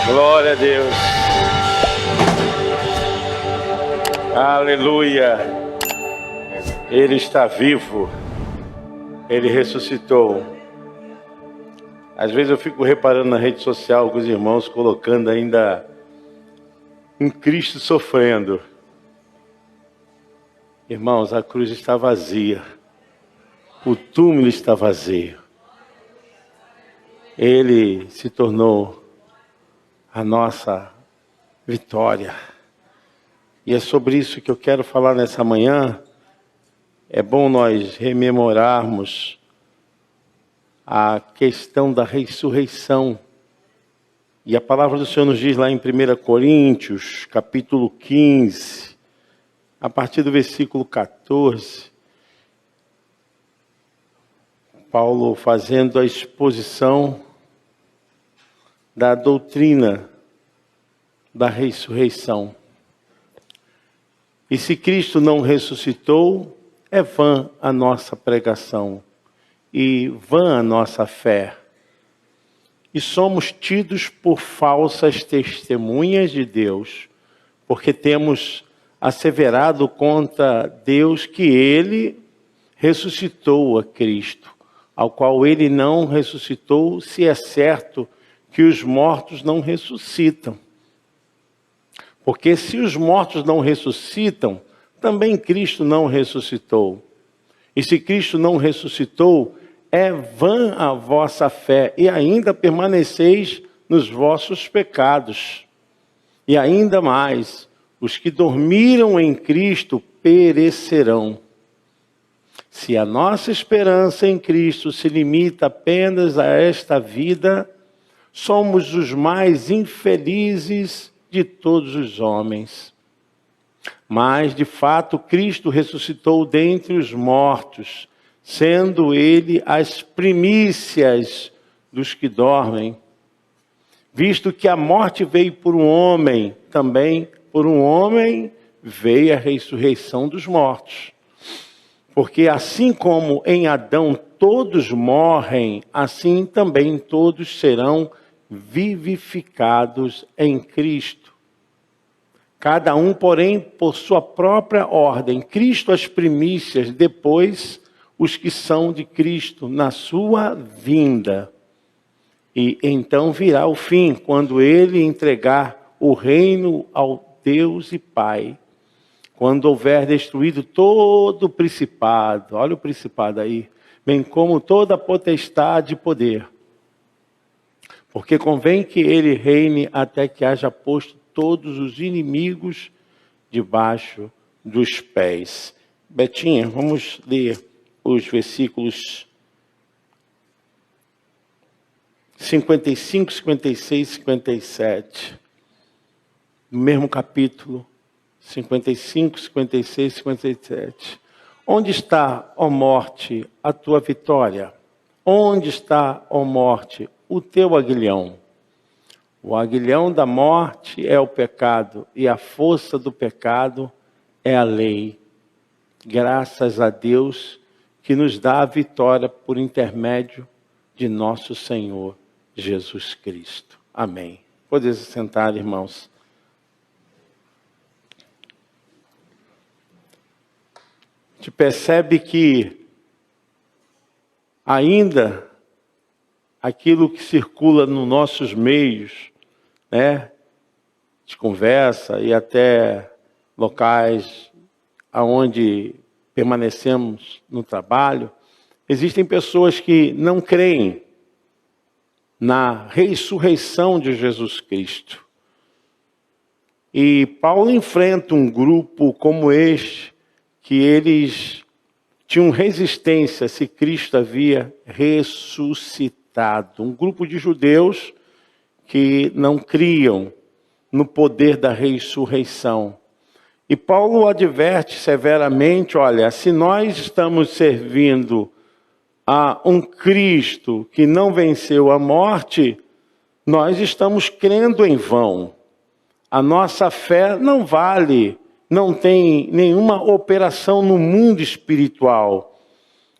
Glória a Deus. Aleluia. Ele está vivo. Ele ressuscitou. Às vezes eu fico reparando na rede social alguns irmãos colocando ainda um Cristo sofrendo. Irmãos, a cruz está vazia. O túmulo está vazio. Ele se tornou a nossa vitória. E é sobre isso que eu quero falar nessa manhã. É bom nós rememorarmos a questão da ressurreição. E a palavra do Senhor nos diz lá em 1 Coríntios, capítulo 15, a partir do versículo 14, Paulo fazendo a exposição da doutrina da ressurreição. E se Cristo não ressuscitou, é vã a nossa pregação e vã a nossa fé. E somos tidos por falsas testemunhas de Deus, porque temos asseverado contra Deus que Ele ressuscitou a Cristo, ao qual Ele não ressuscitou, se é certo que os mortos não ressuscitam. Porque se os mortos não ressuscitam, também Cristo não ressuscitou. E se Cristo não ressuscitou, é vã a vossa fé, e ainda permaneceis nos vossos pecados. E ainda mais, os que dormiram em Cristo perecerão. Se a nossa esperança em Cristo se limita apenas a esta vida, somos os mais infelizes de todos os homens. Mas, de fato, Cristo ressuscitou dentre os mortos, sendo Ele as primícias dos que dormem. Visto que a morte veio por um homem, também por um homem veio a ressurreição dos mortos. Porque assim como em Adão todos morrem, assim também todos serão vivificados em Cristo. Cada um, porém, por sua própria ordem. Cristo as primícias, depois os que são de Cristo na sua vinda. E então virá o fim, quando Ele entregar o reino ao Deus e Pai. Quando houver destruído todo o principado, olha o principado aí, bem como toda a potestade e poder. Porque convém que Ele reine até que haja posto todos os inimigos debaixo dos pés. Betinha, vamos ler os versículos 55, 56 e 57. No mesmo capítulo, 55, 56 e 57. Onde está, ó morte, a tua vitória? Onde está, ó morte, o teu aguilhão? O aguilhão da morte é o pecado, e a força do pecado é a lei. Graças a Deus que nos dá a vitória por intermédio de nosso Senhor Jesus Cristo. Amém. Podem se sentar, irmãos. A gente percebe que ainda aquilo que circula nos nossos meios, né, de conversa e até locais aonde permanecemos no trabalho, existem pessoas que não creem na ressurreição de Jesus Cristo. E Paulo enfrenta um grupo como este, que eles tinham resistência se Cristo havia ressuscitado. Um grupo de judeus que não criam no poder da ressurreição. E Paulo adverte severamente, olha, se nós estamos servindo a um Cristo que não venceu a morte, nós estamos crendo em vão. A nossa fé não vale, não tem nenhuma operação no mundo espiritual.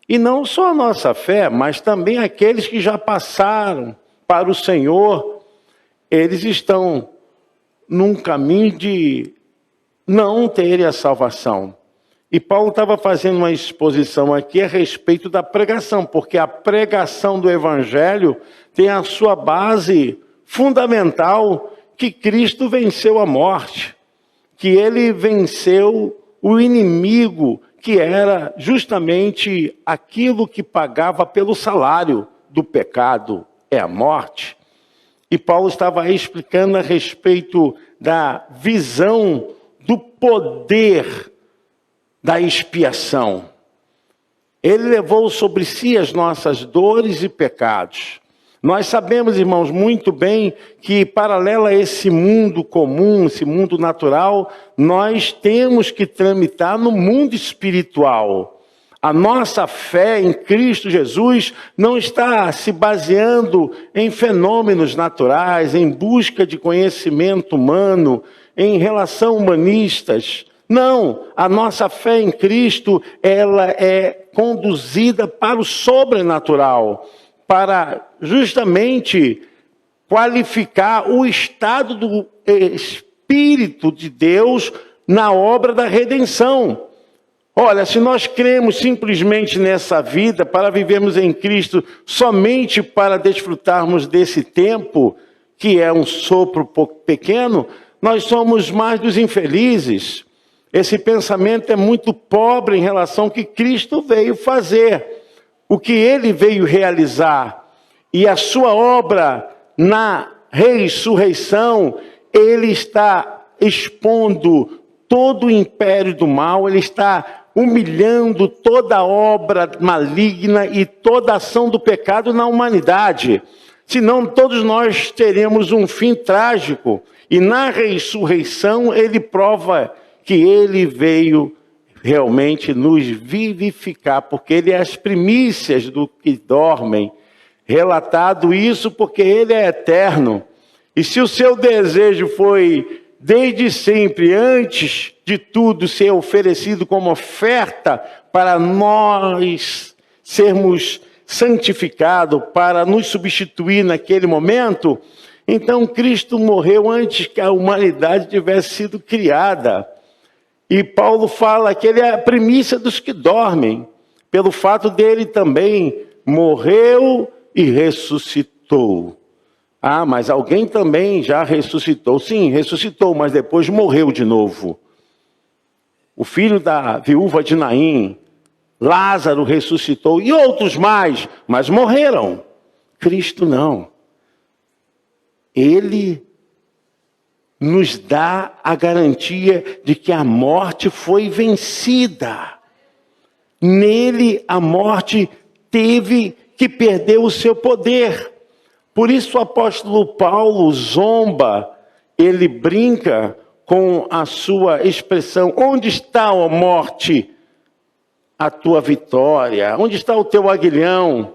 E não só a nossa fé, mas também aqueles que já passaram para o Senhor, eles estão num caminho de não terem a salvação. E Paulo estava fazendo uma exposição aqui a respeito da pregação, porque a pregação do Evangelho tem a sua base fundamental que Cristo venceu a morte, que ele venceu o inimigo, que era justamente aquilo que pagava pelo salário do pecado, é a morte. E Paulo estava aí explicando a respeito da visão do poder da expiação. Ele levou sobre si as nossas dores e pecados. Nós sabemos, irmãos, muito bem que, paralelo a esse mundo comum, esse mundo natural, nós temos que tramitar no mundo espiritual. A nossa fé em Cristo Jesus não está se baseando em fenômenos naturais, em busca de conhecimento humano, em relação humanistas. Não, a nossa fé em Cristo, ela é conduzida para o sobrenatural, para justamente qualificar o estado do Espírito de Deus na obra da redenção. Olha, se nós cremos simplesmente nessa vida, para vivermos em Cristo, somente para desfrutarmos desse tempo, que é um sopro pequeno, nós somos mais dos infelizes. Esse pensamento é muito pobre em relação ao que Cristo veio fazer, o que ele veio realizar. E a sua obra na ressurreição, ele está expondo todo o império do mal, ele está humilhando toda a obra maligna e toda a ação do pecado na humanidade. Senão todos nós teremos um fim trágico. E na ressurreição ele prova que ele veio realmente nos vivificar, porque ele é as primícias do que dormem. Relatado isso porque ele é eterno. E se o seu desejo foi desde sempre, antes de tudo, ser oferecido como oferta para nós sermos santificados, para nos substituir naquele momento, então Cristo morreu antes que a humanidade tivesse sido criada. E Paulo fala que ele é a primícia dos que dormem, pelo fato dele também morreu e ressuscitou. Ah, mas alguém também já ressuscitou. Sim, ressuscitou, mas depois morreu de novo. O filho da viúva de Naim, Lázaro ressuscitou, e outros mais, mas morreram. Cristo não. Ele nos dá a garantia de que a morte foi vencida. Nele a morte teve que perder o seu poder. Por isso o apóstolo Paulo zomba, ele brinca com a sua expressão: onde está, ó morte, a tua vitória? Onde está o teu aguilhão?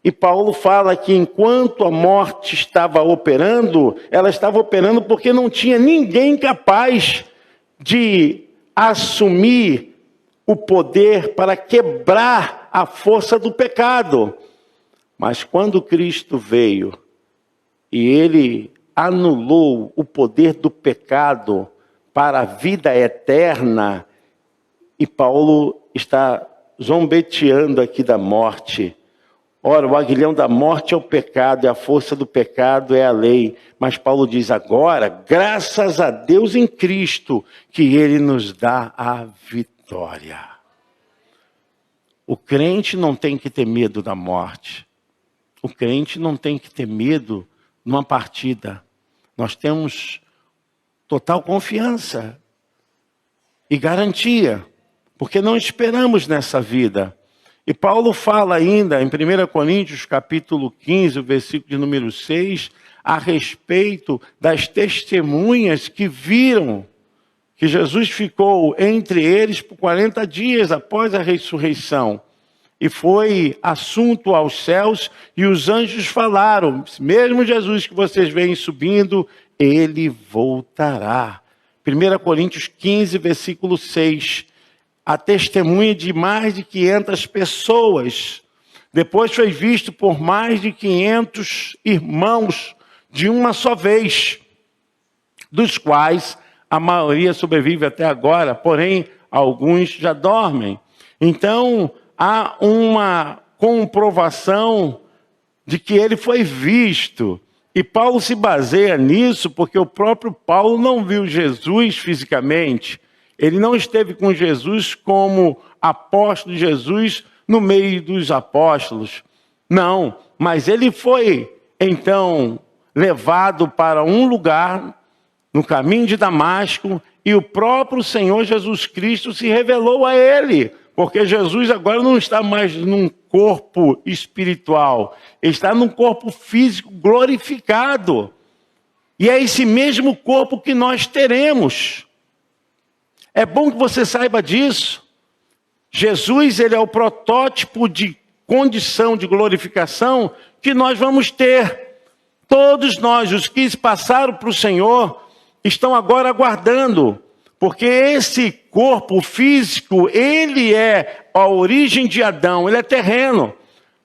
E Paulo fala que enquanto a morte estava operando, ela estava operando porque não tinha ninguém capaz de assumir o poder para quebrar a força do pecado. Mas quando Cristo veio e ele anulou o poder do pecado para a vida eterna, e Paulo está zombeteando aqui da morte. Ora, o aguilhão da morte é o pecado, e a força do pecado é a lei. Mas Paulo diz agora, graças a Deus em Cristo, que ele nos dá a vitória. O crente não tem que ter medo da morte. O crente não tem que ter medo numa partida. Nós temos total confiança e garantia, porque não esperamos nessa vida. E Paulo fala ainda em 1 Coríntios capítulo 15, o versículo de número 6, a respeito das testemunhas que viram que Jesus ficou entre eles por 40 dias após a ressurreição. E foi assunto aos céus, e os anjos falaram, mesmo Jesus que vocês veem subindo, ele voltará. 1 Coríntios 15, versículo 6. A testemunha de mais de 500 pessoas. Depois foi visto por mais de 500 irmãos de uma só vez, dos quais a maioria sobrevive até agora, porém alguns já dormem. Então há uma comprovação de que ele foi visto. E Paulo se baseia nisso porque o próprio Paulo não viu Jesus fisicamente. Ele não esteve com Jesus como apóstolo de Jesus no meio dos apóstolos. Não, mas ele foi então levado para um lugar no caminho de Damasco e o próprio Senhor Jesus Cristo se revelou a ele. Porque Jesus agora não está mais num corpo espiritual, ele está num corpo físico glorificado. E é esse mesmo corpo que nós teremos. É bom que você saiba disso. Jesus, ele é o protótipo de condição de glorificação que nós vamos ter. Todos nós, os que passaram para o Senhor, estão agora aguardando. Porque esse corpo físico, ele é a origem de Adão, ele é terreno.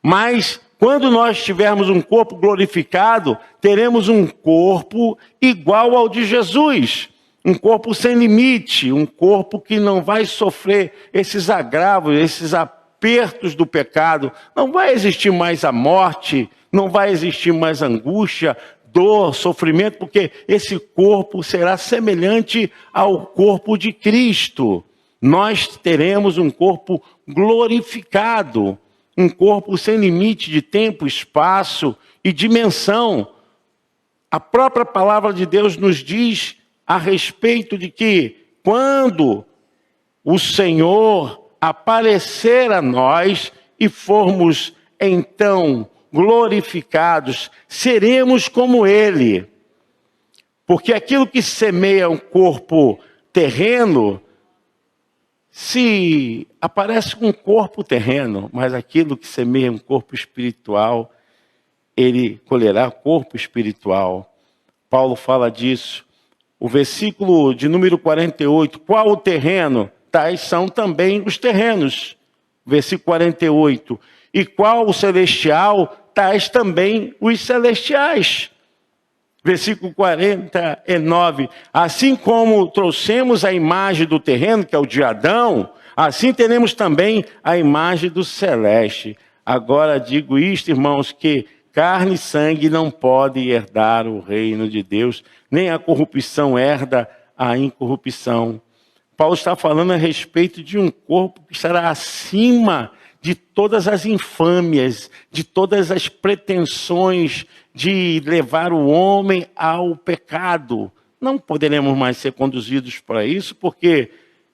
Mas quando nós tivermos um corpo glorificado, teremos um corpo igual ao de Jesus. Um corpo sem limite, um corpo que não vai sofrer esses agravos, esses apertos do pecado. Não vai existir mais a morte, não vai existir mais angústia, dor, sofrimento, porque esse corpo será semelhante ao corpo de Cristo. Nós teremos um corpo glorificado, um corpo sem limite de tempo, espaço e dimensão. A própria palavra de Deus nos diz a respeito de que quando o Senhor aparecer a nós e formos então glorificados, seremos como Ele. Porque aquilo que semeia um corpo terreno, se aparece com um corpo terreno, mas aquilo que semeia um corpo espiritual, ele colherá corpo espiritual. Paulo fala disso. O versículo de número 48, qual o terreno? Tais são também os terrenos. Versículo 48. E qual o celestial? Tais também os celestiais. Versículo 49. Assim como trouxemos a imagem do terreno, que é o de Adão, assim teremos também a imagem do celeste. Agora digo isto, irmãos, que carne e sangue não podem herdar o reino de Deus, nem a corrupção herda a incorrupção. Paulo está falando a respeito de um corpo que estará acima de todas as infâmias, de todas as pretensões de levar o homem ao pecado. Não poderemos mais ser conduzidos para isso, porque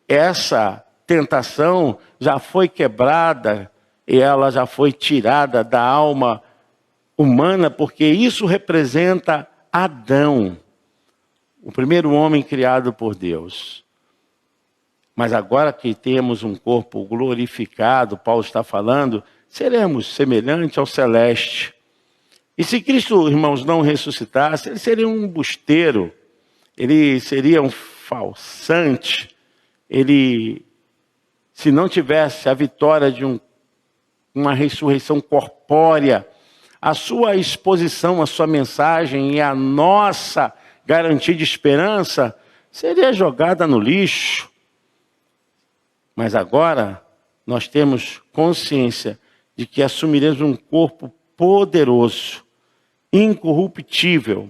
essa tentação já foi quebrada e ela já foi tirada da alma humana, porque isso representa Adão, o primeiro homem criado por Deus. Mas agora que temos um corpo glorificado, Paulo está falando, seremos semelhantes ao celeste. E se Cristo, irmãos, não ressuscitasse, ele seria um embusteiro, ele seria um falsante, ele, se não tivesse a vitória de uma ressurreição corpórea, a sua exposição, a sua mensagem e a nossa garantia de esperança seria jogada no lixo. Mas agora nós temos consciência de que assumiremos um corpo poderoso, incorruptível.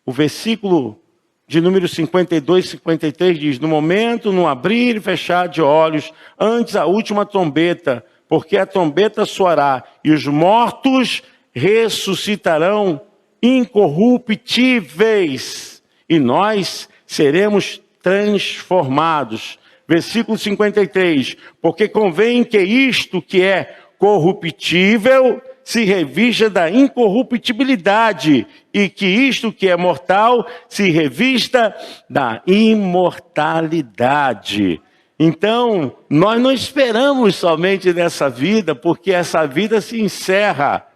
O versículo de número 52 e 53 diz: no momento, no abrir e fechar de olhos, antes a última trombeta, porque a trombeta soará e os mortos ressuscitarão incorruptíveis e nós seremos transformados. Versículo 53, porque convém que isto que é corruptível se revista da incorruptibilidade e que isto que é mortal se revista da imortalidade. Então, nós não esperamos somente dessa vida, porque essa vida se encerra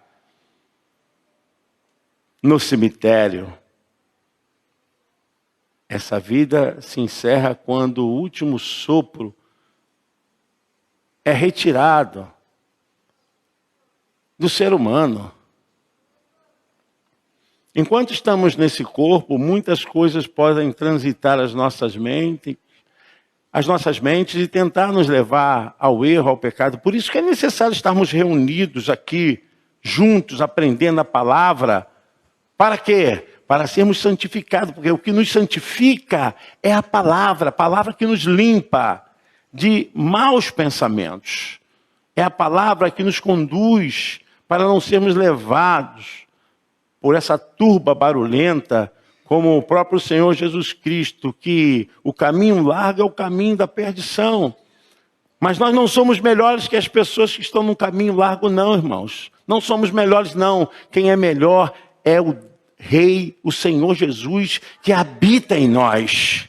no cemitério. Essa vida se encerra quando o último sopro é retirado do ser humano. Enquanto estamos nesse corpo, muitas coisas podem transitar as nossas mentes e tentar nos levar ao erro, ao pecado. Por isso que é necessário estarmos reunidos aqui, juntos, aprendendo a palavra. Para quê? Para sermos santificados, porque o que nos santifica é a palavra que nos limpa de maus pensamentos. É a palavra que nos conduz para não sermos levados por essa turba barulhenta, como o próprio Senhor Jesus Cristo, que o caminho largo é o caminho da perdição. Mas nós não somos melhores que as pessoas que estão no caminho largo, não, irmãos. Não somos melhores, não. Quem é melhor é o Rei, o Senhor Jesus, que habita em nós.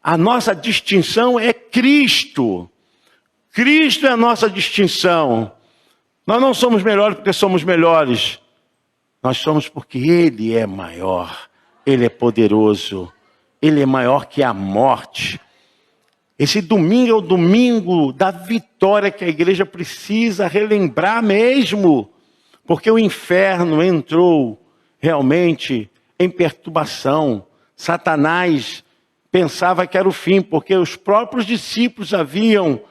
A nossa distinção é Cristo. Cristo é a nossa distinção. Nós não somos melhores porque somos melhores. Nós somos porque Ele é maior. Ele é poderoso. Ele é maior que a morte. Esse domingo é o domingo da vitória que a igreja precisa relembrar mesmo. Porque o inferno entrou realmente em perturbação. Satanás pensava que era o fim, porque os próprios discípulos haviam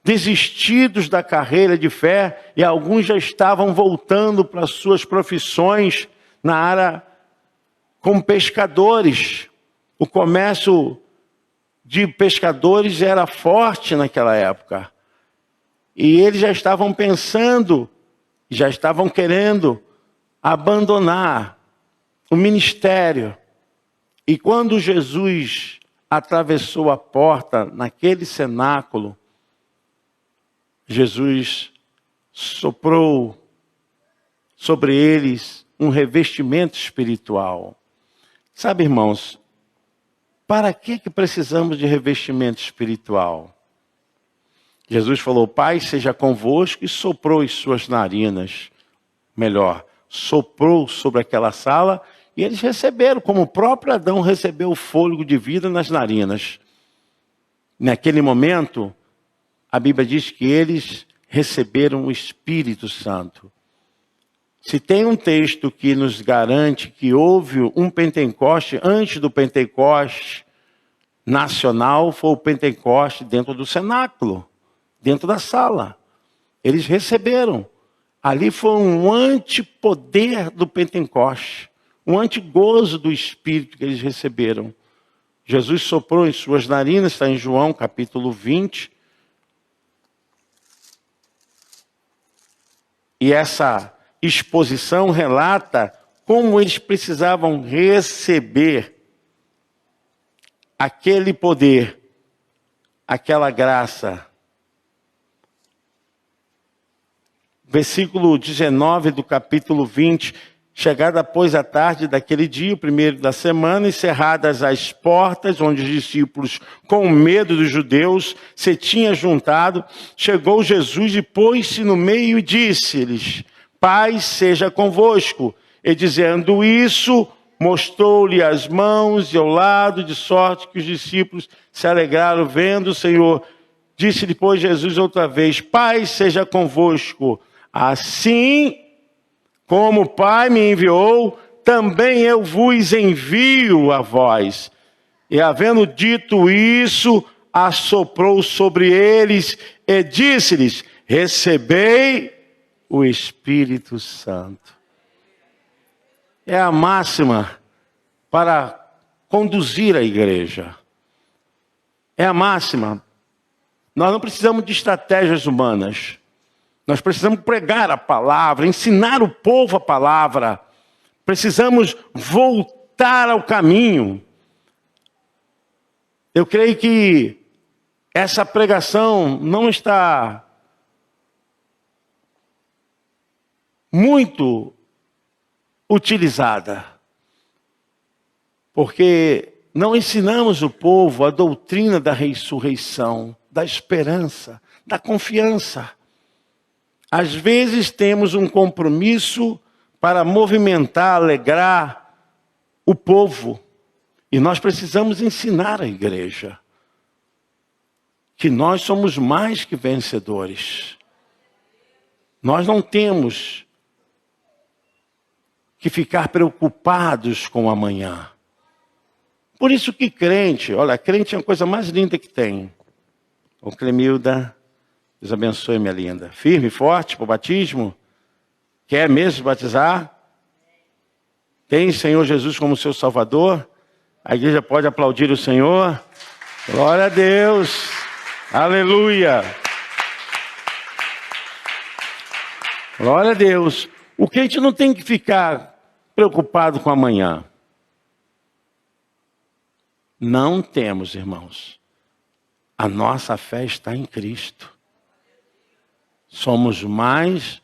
desistidos da carreira de fé e alguns já estavam voltando para suas profissões na área como pescadores. O comércio de pescadores era forte naquela época. E eles já estavam pensando, já estavam querendo abandonar o ministério. E quando Jesus atravessou a porta naquele cenáculo, Jesus soprou sobre eles um revestimento espiritual. Sabe, irmãos, para que precisamos de revestimento espiritual? Jesus falou, Pai, seja convosco, e soprou em suas narinas. Melhor, soprou sobre aquela sala e eles receberam, como o próprio Adão recebeu o fôlego de vida nas narinas. Naquele momento, a Bíblia diz que eles receberam o Espírito Santo. Se tem um texto que nos garante que houve um Pentecoste antes do Pentecoste nacional, foi o Pentecoste dentro do cenáculo, dentro da sala. Eles receberam. Ali foi um antipoder do Pentecoste, um antigozo do Espírito que eles receberam. Jesus soprou em suas narinas, está em João capítulo 20. E essa exposição relata como eles precisavam receber aquele poder, aquela graça. Versículo 19 do capítulo 20. Chegada, pois, a tarde daquele dia, o primeiro da semana, encerradas as portas, onde os discípulos, com medo dos judeus, se tinham juntado, chegou Jesus e pôs-se no meio e disse-lhes, paz seja convosco. E dizendo isso, mostrou-lhe as mãos e ao lado, de sorte que os discípulos se alegraram vendo o Senhor. Disse depois Jesus outra vez, paz seja convosco. Assim como o Pai me enviou, também eu vos envio a vós. E havendo dito isso, assoprou sobre eles e disse-lhes, recebei o Espírito Santo. É a máxima para conduzir a igreja. É a máxima. Nós não precisamos de estratégias humanas. Nós precisamos pregar a palavra, ensinar o povo a palavra. Precisamos voltar ao caminho. Eu creio que essa pregação não está muito utilizada. Porque não ensinamos o povo a doutrina da ressurreição, da esperança, da confiança. Às vezes temos um compromisso para movimentar, alegrar o povo. E nós precisamos ensinar a igreja que nós somos mais que vencedores. Nós não temos que ficar preocupados com o amanhã. Por isso que crente, olha, crente é a coisa mais linda que tem. Ô Clemilda, Deus abençoe, minha linda. Firme, forte para o batismo? Quer mesmo batizar? Tem o Senhor Jesus como seu Salvador? A igreja pode aplaudir o Senhor? Glória a Deus! Aleluia! Glória a Deus! O que a gente não tem que ficar preocupado com amanhã? Não temos, irmãos. A nossa fé está em Cristo. Somos mais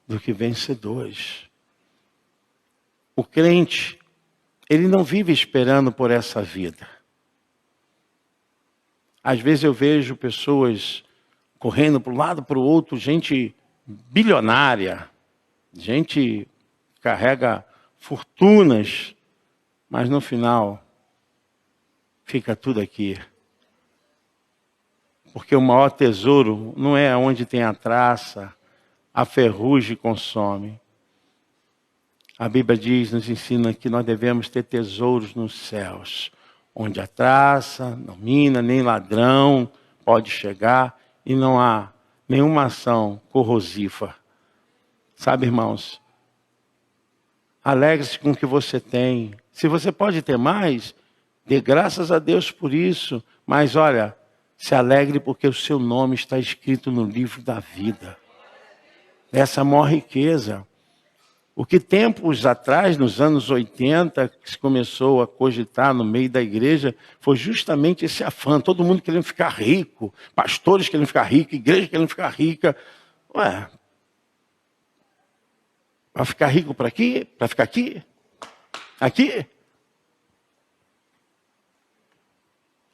do que vencedores. O crente, ele não vive esperando por essa vida. Às vezes eu vejo pessoas correndo para um lado para o outro, gente bilionária, gente que carrega fortunas, mas no final fica tudo aqui. Porque o maior tesouro não é onde tem a traça, a ferrugem consome. A Bíblia diz, nos ensina que nós devemos ter tesouros nos céus, onde a traça, não mina, nem ladrão pode chegar e não há nenhuma ação corrosiva. Sabe, irmãos? Alegre-se com o que você tem. Se você pode ter mais, dê graças a Deus por isso. Mas olha, se alegre porque o seu nome está escrito no livro da vida. Essa é a maior riqueza. O que tempos atrás, nos anos 80, que se começou a cogitar no meio da igreja, foi justamente esse afã. Todo mundo querendo ficar rico, pastores querendo ficar ricos, igreja querendo ficar rica. Ué, para ficar rico para aqui? Para ficar aqui? Aqui?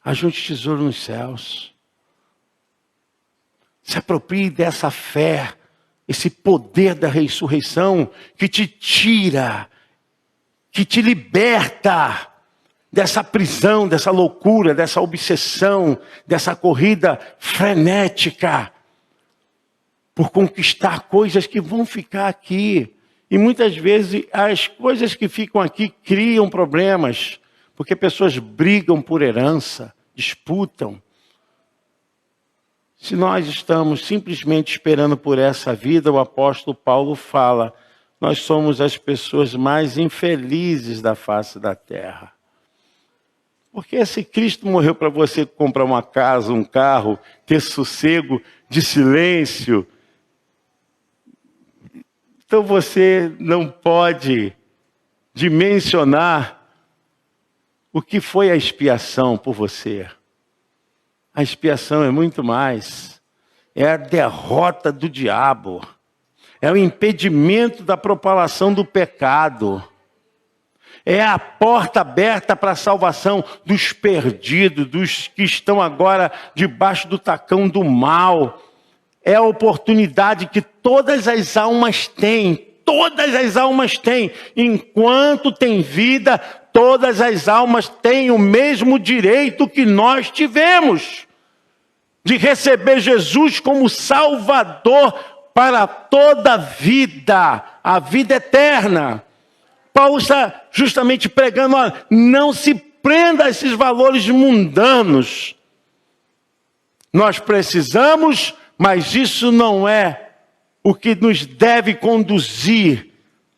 Ajunte tesouro nos céus. Se aproprie dessa fé, esse poder da ressurreição que te tira, que te liberta dessa prisão, dessa loucura, dessa obsessão, dessa corrida frenética por conquistar coisas que vão ficar aqui. E muitas vezes as coisas que ficam aqui criam problemas, porque pessoas brigam por herança, disputam. Se nós estamos simplesmente esperando por essa vida, o apóstolo Paulo fala, nós somos as pessoas mais infelizes da face da terra. Porque se Cristo morreu para você comprar uma casa, um carro, ter sossego de silêncio, então você não pode dimensionar o que foi a expiação por você. A expiação é muito mais. É a derrota do diabo. É o impedimento da propalação do pecado. É a porta aberta para a salvação dos perdidos, dos que estão agora debaixo do tacão do mal. É a oportunidade que todas as almas têm. Todas as almas têm. Enquanto tem vida, todas as almas têm o mesmo direito que nós tivemos de receber Jesus como Salvador para toda a vida eterna. Paulo está justamente pregando, olha, não se prenda a esses valores mundanos. Nós precisamos, mas isso não é o que nos deve conduzir.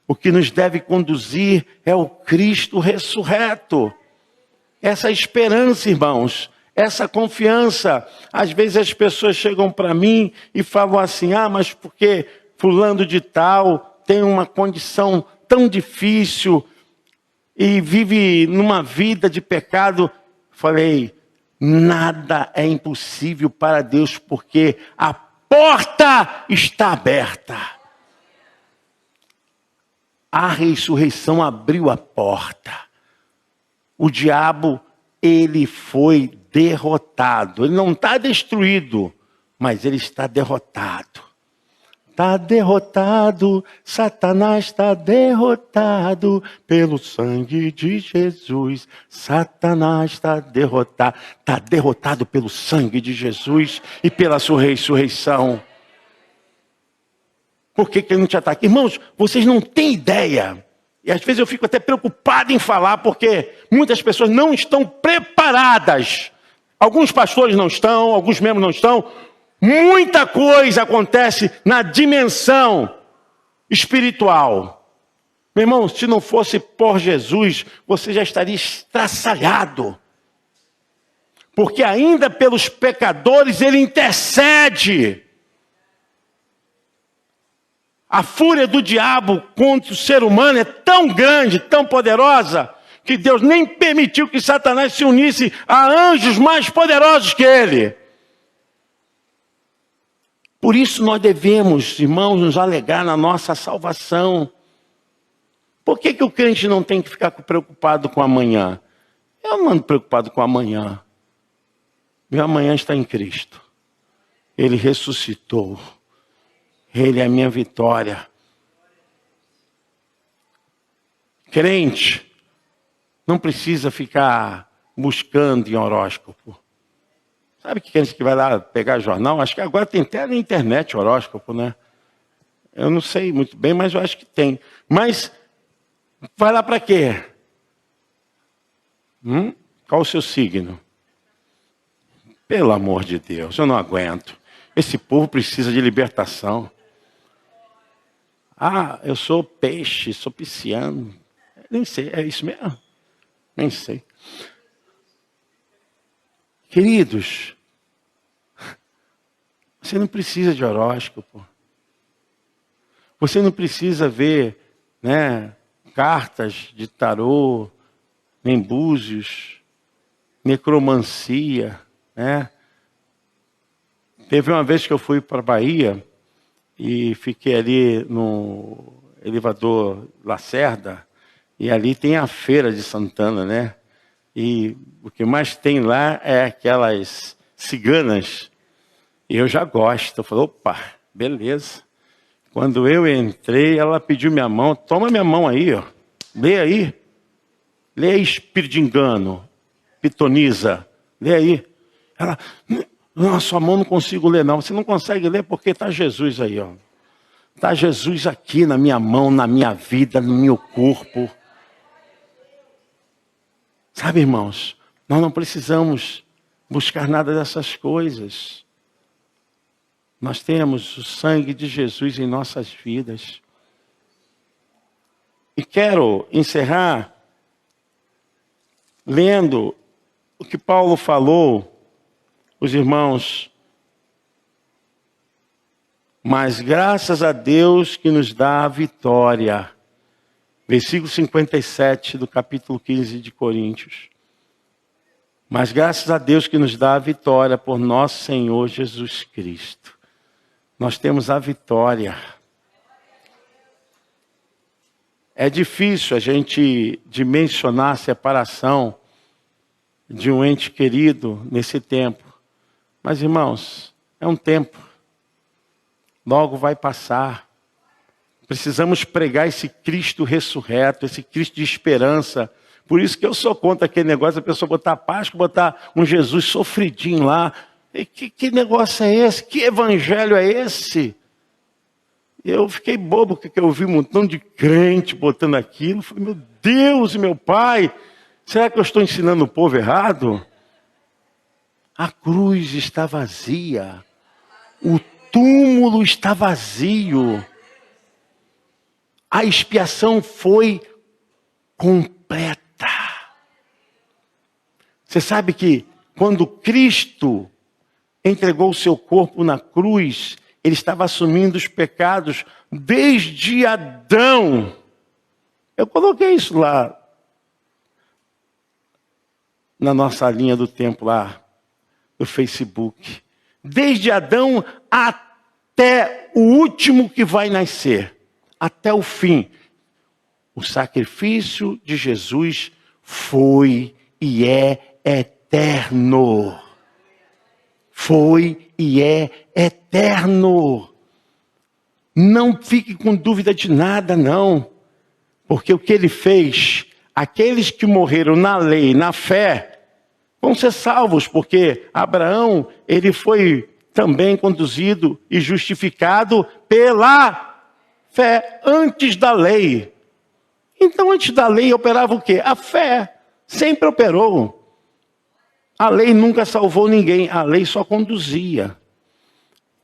O que nos deve conduzir é o Cristo ressurreto. Essa esperança, irmãos, essa confiança. Às vezes as pessoas chegam para mim e falam assim, mas porque fulano de tal tem uma condição tão difícil e vive numa vida de pecado. Falei, nada é impossível para Deus, porque a porta está aberta. A ressurreição abriu a porta. O diabo, ele foi derrotado. Ele não está destruído, mas ele está derrotado. Está derrotado, Satanás está derrotado pelo sangue de Jesus. Satanás está derrotado pelo sangue de Jesus e pela sua ressurreição. Por que ele não te ataca? Irmãos, vocês não têm ideia E às vezes eu fico até preocupado em falar, porque muitas pessoas não estão preparadas. Alguns pastores não estão, alguns membros não estão. Muita coisa acontece na dimensão espiritual. Meu irmão, se não fosse por Jesus, você já estaria estraçalhado. Porque ainda pelos pecadores ele intercede. A fúria do diabo contra o ser humano é tão grande, tão poderosa, que Deus nem permitiu que Satanás se unisse a anjos mais poderosos que ele. Por isso nós devemos, irmãos, nos alegar na nossa salvação. Por que o crente não tem que ficar preocupado com amanhã? Eu não ando preocupado com amanhã. Meu amanhã está em Cristo. Ele ressuscitou. Ele é a minha vitória. Crente não precisa ficar buscando em horóscopo. Sabe que crente que vai lá pegar jornal? Acho que agora tem até na internet horóscopo, né? Eu não sei muito bem, mas eu acho que tem. Mas vai lá para quê? Qual o seu signo? Pelo amor de Deus, eu não aguento. Esse povo precisa de libertação. Ah, eu sou peixe, sou pisciano. Nem sei, é isso mesmo? Nem sei. Queridos, você não precisa de horóscopo. Você não precisa ver, cartas de tarô, nem búzios, necromancia, Teve uma vez que eu fui para a Bahia e fiquei ali no elevador Lacerda, e ali tem a feira de Santana, E o que mais tem lá é aquelas ciganas. E eu já gosto. Eu falei, opa, beleza. Quando eu entrei, ela pediu minha mão. Toma minha mão aí, ó. Lê aí. Lê aí, espírito de engano. Pitonisa. Lê aí. Ela, não, sua mão não consigo ler não. Você não consegue ler porque está Jesus aí, ó. Está Jesus aqui na minha mão, na minha vida, no meu corpo. Sabe, irmãos, nós não precisamos buscar nada dessas coisas. Nós temos o sangue de Jesus em nossas vidas. E quero encerrar lendo o que Paulo falou, os irmãos. Mas graças a Deus que nos dá a vitória. Versículo 57 do capítulo 15 de Coríntios. Mas graças a Deus que nos dá a vitória por nosso Senhor Jesus Cristo. Nós temos a vitória. É difícil a gente dimensionar a separação de um ente querido nesse tempo. Mas, irmãos, é um tempo. Logo vai passar. Precisamos pregar esse Cristo ressurreto, esse Cristo de esperança. Por isso que eu sou contra aquele negócio da pessoa botar Páscoa, botar um Jesus sofridinho lá. E que negócio é esse? Que evangelho é esse? Eu fiquei bobo porque eu vi um montão de crente botando aquilo. Falei, meu Deus e meu Pai, será que eu estou ensinando o povo errado? A cruz está vazia. O túmulo está vazio. A expiação foi completa. Você sabe que quando Cristo entregou o seu corpo na cruz, ele estava assumindo os pecados desde Adão. Eu coloquei isso lá na nossa linha do tempo lá no Facebook. Desde Adão até o último que vai nascer. Até o fim. O sacrifício de Jesus foi e é eterno. Foi e é eterno. Não fique com dúvida de nada, não. Porque o que ele fez, aqueles que morreram na lei, na fé, vão ser salvos. Porque Abraão, ele foi também conduzido e justificado pela fé antes da lei. Então, antes da lei, operava o quê? A fé. Sempre operou. A lei nunca salvou ninguém. A lei só conduzia.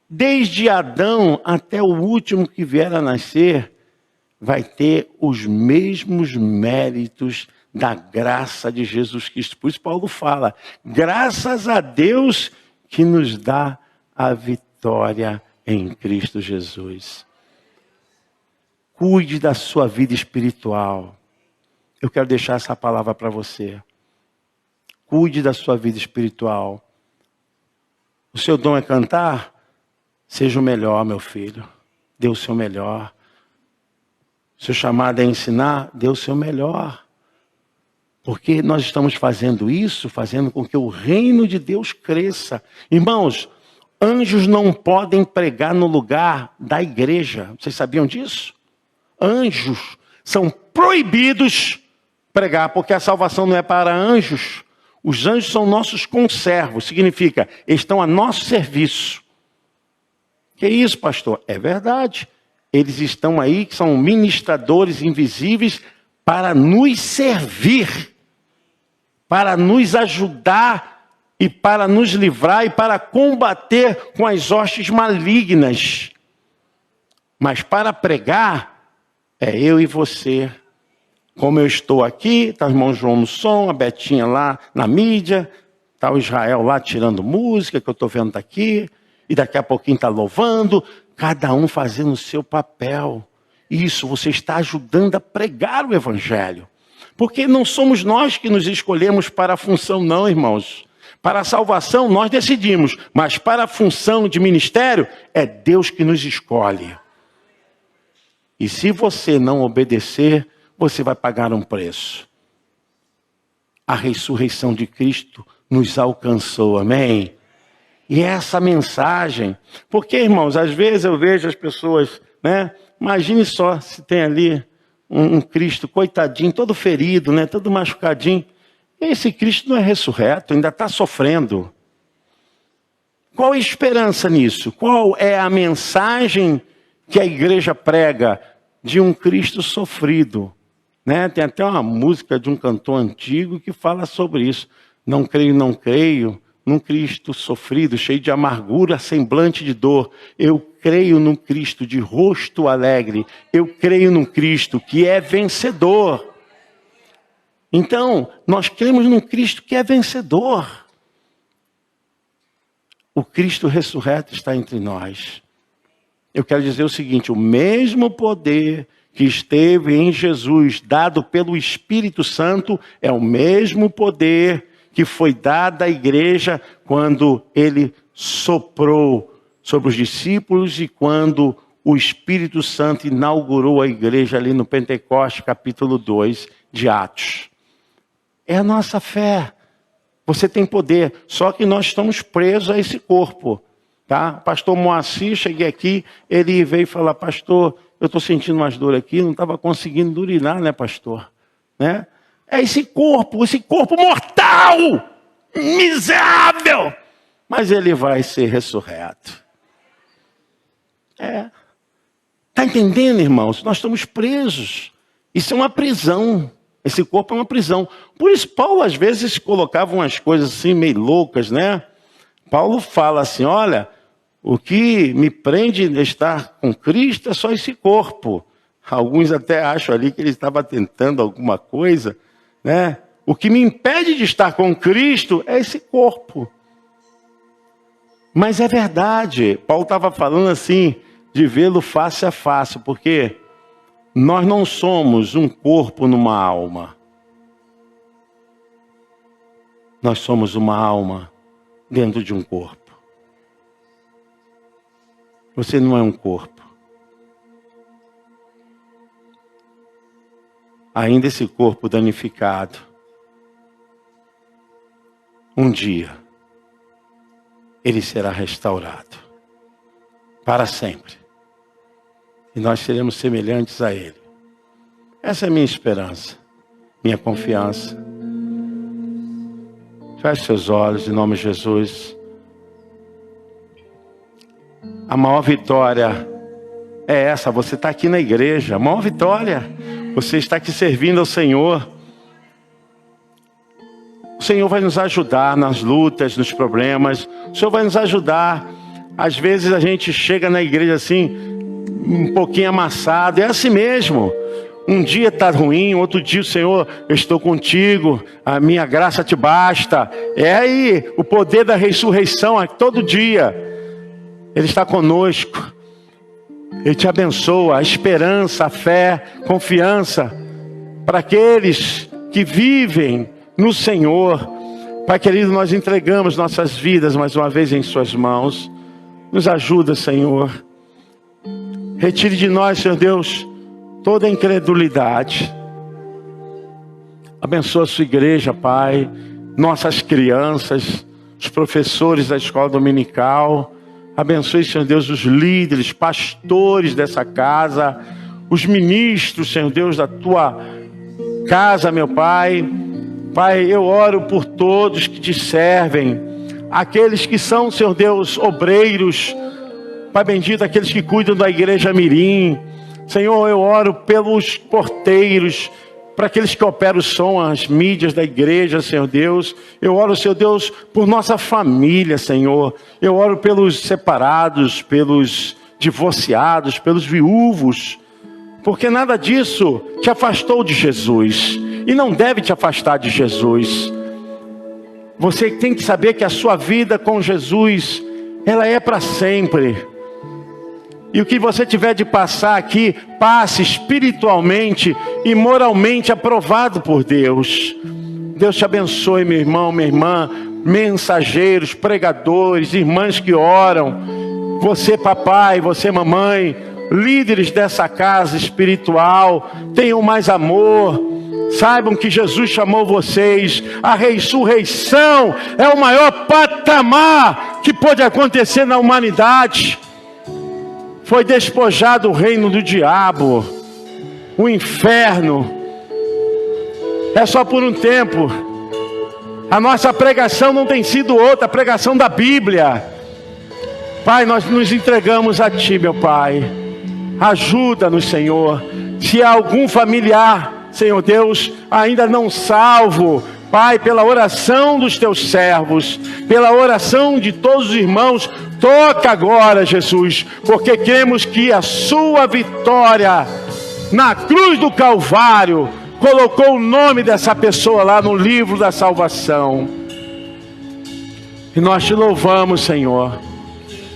Desde Adão até o último que vier a nascer, vai ter os mesmos méritos da graça de Jesus Cristo. Por isso Paulo fala, graças a Deus que nos dá a vitória em Cristo Jesus. Cuide da sua vida espiritual. Eu quero deixar essa palavra para você. Cuide da sua vida espiritual. O seu dom é cantar? Seja o melhor, meu filho. Dê o seu melhor. Seu chamado é ensinar? Dê o seu melhor. Porque nós estamos fazendo isso, fazendo com que o reino de Deus cresça. Irmãos, anjos não podem pregar no lugar da igreja. Vocês sabiam disso? Anjos são proibidos pregar, porque a salvação não é para anjos. Os anjos são nossos conservos, significa, estão a nosso serviço. Que isso, pastor? É verdade. Eles estão aí, que são ministradores invisíveis, para nos servir, para nos ajudar e para nos livrar e para combater com as hostes malignas. Mas para pregar, é eu e você. Como eu estou aqui, está o irmão João no som, a Betinha lá na mídia, está o Israel lá tirando música, que eu estou vendo aqui, e daqui a pouquinho está louvando, cada um fazendo o seu papel. Isso, você está ajudando a pregar o Evangelho. Porque não somos nós que nos escolhemos para a função, não, irmãos. Para a salvação nós decidimos, mas para a função de ministério é Deus que nos escolhe. E se você não obedecer, você vai pagar um preço. A ressurreição de Cristo nos alcançou, amém? E essa mensagem, porque, irmãos, às vezes eu vejo as pessoas, né? Imagine só se tem ali um Cristo, coitadinho, todo ferido, né? Todo machucadinho. Esse Cristo não é ressurreto, ainda está sofrendo. Qual a esperança nisso? Qual é a mensagem que a igreja prega de um Cristo sofrido? Né? Tem até uma música de um cantor antigo que fala sobre isso. Não creio, não creio, num Cristo sofrido, cheio de amargura, semblante de dor. Eu creio num Cristo de rosto alegre. Eu creio num Cristo que é vencedor. Então, nós cremos num Cristo que é vencedor. O Cristo ressurreto está entre nós. Eu quero dizer o seguinte, o mesmo poder que esteve em Jesus, dado pelo Espírito Santo, é o mesmo poder que foi dado à igreja quando ele soprou sobre os discípulos e quando o Espírito Santo inaugurou a igreja ali no Pentecostes, capítulo 2 de Atos. É a nossa fé. Você tem poder, só que nós estamos presos a esse corpo. Tá? Pastor Moacir, cheguei aqui, ele veio falar, pastor, eu estou sentindo umas dores aqui, não estava conseguindo urinar, né, pastor? Né? É esse corpo mortal, miserável, mas ele vai ser ressurreto. Está entendendo, irmãos? Nós estamos presos. Isso é uma prisão. Esse corpo é uma prisão. Por isso, Paulo, às vezes, colocava umas coisas assim, meio loucas, né? Paulo fala assim, olha, o que me prende a estar com Cristo é só esse corpo. Alguns até acham ali que ele estava tentando alguma coisa, né? O que me impede de estar com Cristo é esse corpo. Mas é verdade. Paulo estava falando assim, de vê-lo face a face, porque nós não somos um corpo numa alma. Nós somos uma alma dentro de um corpo. Você não é um corpo. Ainda esse corpo danificado, um dia, ele será restaurado. Para sempre. E nós seremos semelhantes a ele. Essa é a minha esperança, minha confiança. Feche seus olhos, em nome de Jesus. A maior vitória é essa, você está aqui na igreja. A maior vitória. Você está aqui servindo ao Senhor. O Senhor vai nos ajudar nas lutas, nos problemas. O Senhor vai nos ajudar. Às vezes a gente chega na igreja assim, um pouquinho amassado. É assim mesmo. Um dia está ruim, outro dia o Senhor, eu estou contigo, a minha graça te basta. É aí o poder da ressurreição, todo dia. Ele está conosco. Ele te abençoa, a esperança, a fé, confiança. Para aqueles que vivem no Senhor. Pai querido, nós entregamos nossas vidas mais uma vez em suas mãos. Nos ajuda, Senhor. Retire de nós, Senhor Deus, toda a incredulidade. Abençoa a sua igreja, Pai. Nossas crianças, os professores da escola dominical. Abençoe, Senhor Deus, os líderes, pastores dessa casa. Os ministros, Senhor Deus, da tua casa, meu Pai. Pai, eu oro por todos que te servem. Aqueles que são, Senhor Deus, obreiros. Pai bendito, aqueles que cuidam da igreja Mirim. Senhor, eu oro pelos porteiros, para aqueles que operam o som, as mídias da igreja, Senhor Deus. Eu oro, Senhor Deus, por nossa família, Senhor. Eu oro pelos separados, pelos divorciados, pelos viúvos. Porque nada disso te afastou de Jesus. E não deve te afastar de Jesus. Você tem que saber que a sua vida com Jesus, ela é para sempre. E o que você tiver de passar aqui, passe espiritualmente e moralmente aprovado por Deus. Deus te abençoe, meu irmão, minha irmã, mensageiros, pregadores, irmãs que oram. Você, papai, você, mamãe, líderes dessa casa espiritual, tenham mais amor. Saibam que Jesus chamou vocês. A ressurreição é o maior patamar que pode acontecer na humanidade. Foi despojado o reino do diabo, o inferno. É só por um tempo. A nossa pregação não tem sido outra, a pregação da Bíblia. Pai, nós nos entregamos a Ti, meu Pai. Ajuda-nos, Senhor. Se há algum familiar, Senhor Deus, ainda não salvo, Pai, pela oração dos Teus servos, pela oração de todos os irmãos, toca agora, Jesus, porque cremos que a Sua vitória na cruz do Calvário colocou o nome dessa pessoa lá no livro da salvação. E nós te louvamos, Senhor,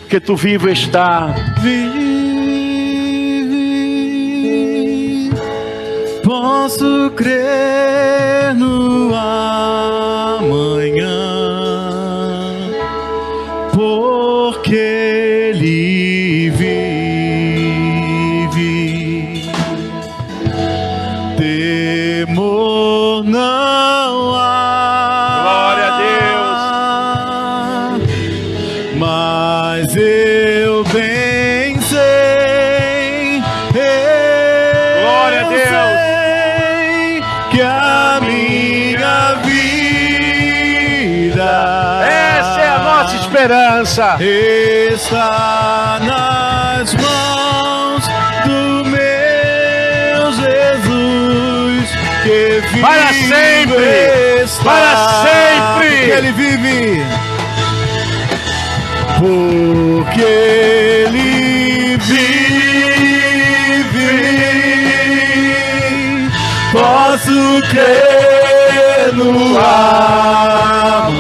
porque Tu vivo está. Posso crer no amanhã, porque Ele vive. Temor não há. Glória a Deus. Mas eu bem sei. Glória a Deus. Que a minha vida, Essa é a nossa esperança, está nas mãos do meu Jesus, que vive para sempre, está, para sempre. porque Ele vive, porque Ele vive. Posso crer no amanhã.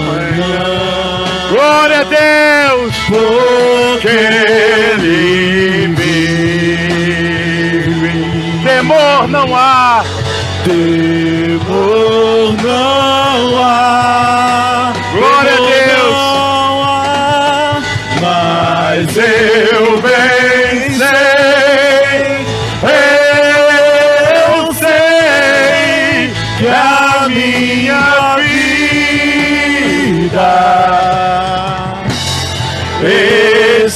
Glória a Deus, Porque Ele vive. temor não há. Temor não há. Glória a Deus. Não há, mas eu bem sei. Eu sei que a minha vida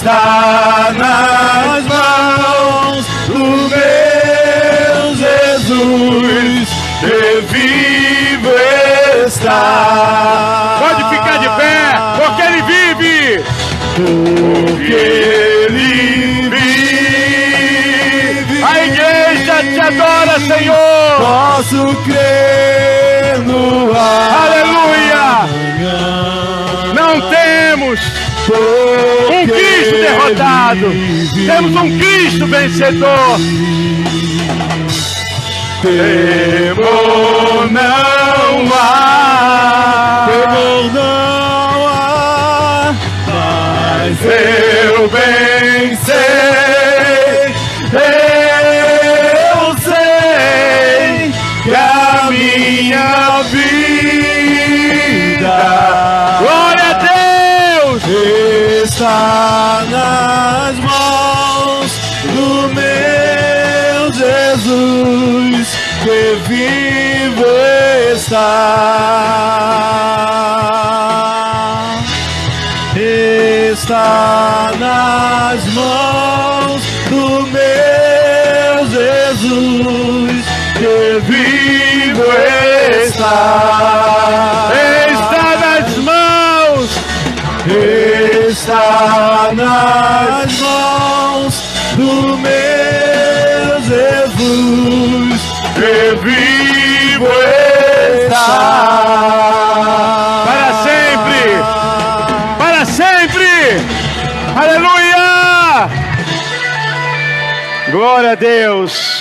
está nas mãos do meu Jesus, que vive. te adora, Senhor. Posso crer no Aleluia. Não temos um Cristo derrotado. Temos um Cristo vencedor. Temor não há, temor não há, mas eu bem sei, eu sei que a minha vida, Glória a Deus, está nas mãos do meu Jesus, que vivo está. Está nas mãos do meu Jesus, que vivo está. está nas mãos. Está nas mãos do meu Jesus, que vivo está. Para sempre. Para sempre. Aleluia. Glória a Deus.